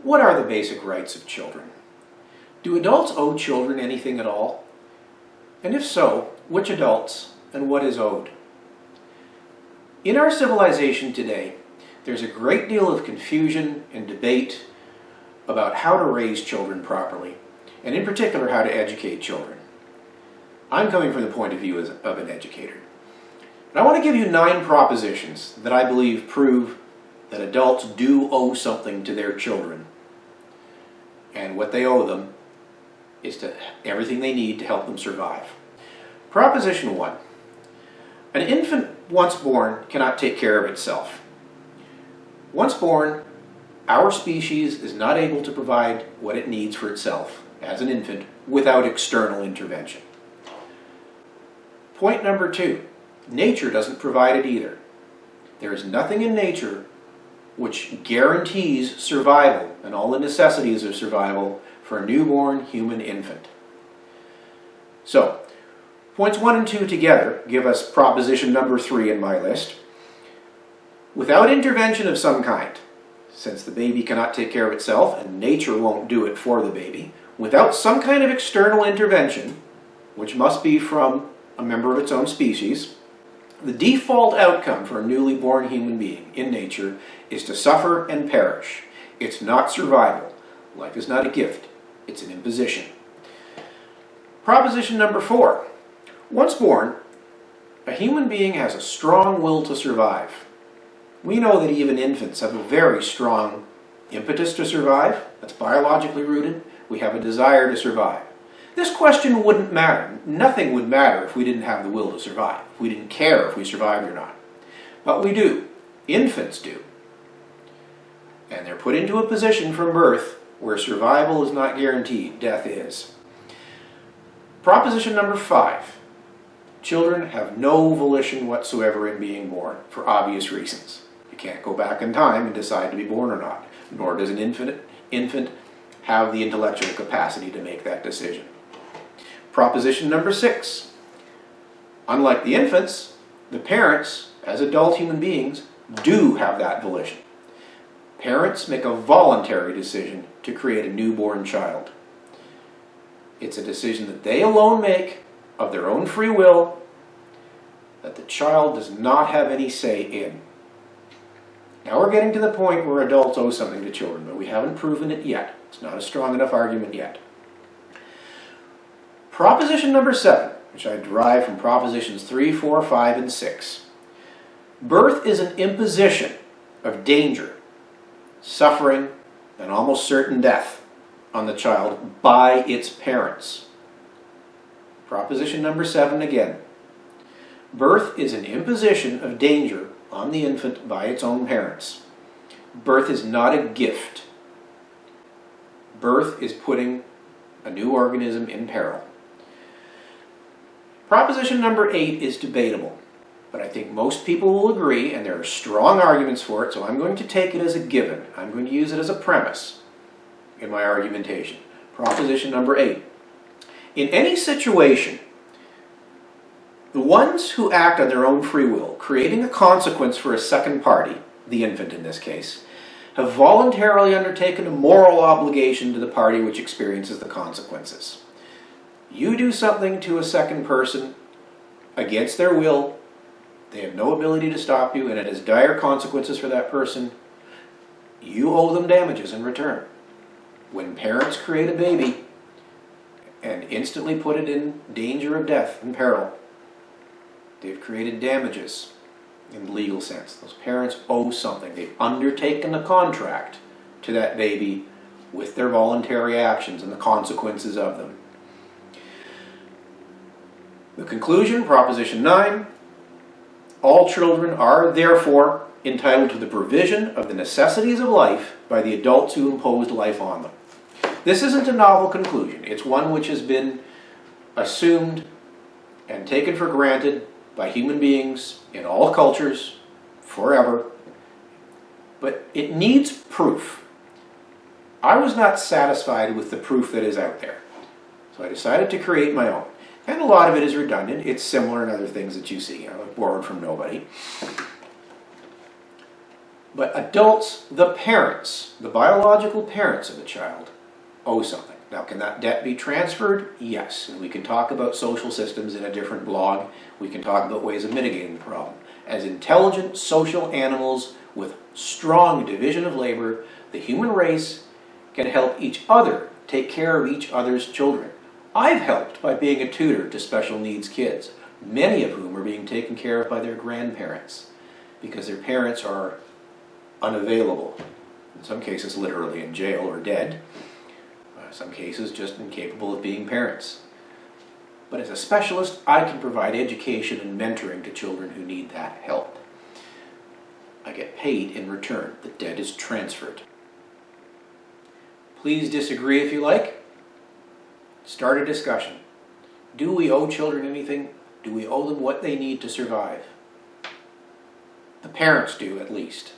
What are the basic rights of children? Do adults owe children anything at all? And if so, which adults and what is owed? In our civilization today, there's a great deal of confusion and debate about how to raise children properly, and in particular how to educate children. I'm coming from the point of view of an educator. And I want to give you 9 propositions that I believe prove that adults do owe something to their children. And what they owe them is to everything they need to help them survive. Proposition 1. An infant once born cannot take care of itself. Once born, our species is not able to provide what it needs for itself as an infant without external intervention. Point number 2. Nature doesn't provide it either. There is nothing in nature which guarantees survival and all the necessities of survival for a newborn human infant. So, points 1 and 2 together give us proposition number 3 in my list. Without intervention of some kind, since the baby cannot take care of itself and nature won't do it for the baby, without some kind of external intervention, which must be from a member of its own species, the default outcome for a newly born human being in nature is to suffer and perish. It's not survival. Life is not a gift. It's an imposition. Proposition number 4. Once born, a human being has a strong will to survive. We know that even infants have a very strong impetus to survive. That's biologically rooted. We have a desire to survive. This question wouldn't matter. Nothing would matter if we didn't have the will to survive. If we didn't care if we survived or not. But we do. Infants do. And they're put into a position from birth where survival is not guaranteed. Death is. Proposition number 5. Children have no volition whatsoever in being born, for obvious reasons. You can't go back in time and decide to be born or not. Nor does an infant have the intellectual capacity to make that decision. Proposition number 6. Unlike the infants, the parents, as adult human beings, do have that volition. Parents make a voluntary decision to create a newborn child. It's a decision that they alone make of their own free will that the child does not have any say in. Now we're getting to the point where adults owe something to children, but we haven't proven it yet. It's not a strong enough argument yet. Proposition number 7, which I derive from propositions 3, 4, 5, and 6. Birth is an imposition of danger, suffering, and almost certain death on the child by its parents. Proposition number 7 again. Birth is an imposition of danger on the infant by its own parents. Birth is not a gift. Birth is putting a new organism in peril. Proposition number 8 is debatable, but I think most people will agree, and there are strong arguments for it, so I'm going to take it as a given. I'm going to use it as a premise in my argumentation. Proposition number 8. In any situation, the ones who act on their own free will, creating a consequence for a second party, the infant in this case, have voluntarily undertaken a moral obligation to the party which experiences the consequences. You do something to a second person against their will, they have no ability to stop you, and it has dire consequences for that person, you owe them damages in return. When parents create a baby and instantly put it in danger of death and peril, they've created damages in the legal sense. Those parents owe something. They've undertaken a contract to that baby with their voluntary actions and the consequences of them. The conclusion, Proposition 9, all children are therefore entitled to the provision of the necessities of life by the adults who imposed life on them. This isn't a novel conclusion. It's one which has been assumed and taken for granted by human beings in all cultures forever, but it needs proof. I was not satisfied with the proof that is out there, so I decided to create my own. And a lot of it is redundant. It's similar in other things that you see. I borrowed from nobody. But adults, the parents, the biological parents of the child, owe something. Now, can that debt be transferred? Yes. And we can talk about social systems in a different blog. We can talk about ways of mitigating the problem. As intelligent social animals with strong division of labor, the human race can help each other take care of each other's children. I've helped by being a tutor to special needs kids, many of whom are being taken care of by their grandparents because their parents are unavailable. In some cases, literally in jail or dead. In some cases, just incapable of being parents. But as a specialist, I can provide education and mentoring to children who need that help. I get paid in return. The debt is transferred. Please disagree if you like. Start a discussion. Do we owe children anything? Do we owe them what they need to survive? The parents do, at least.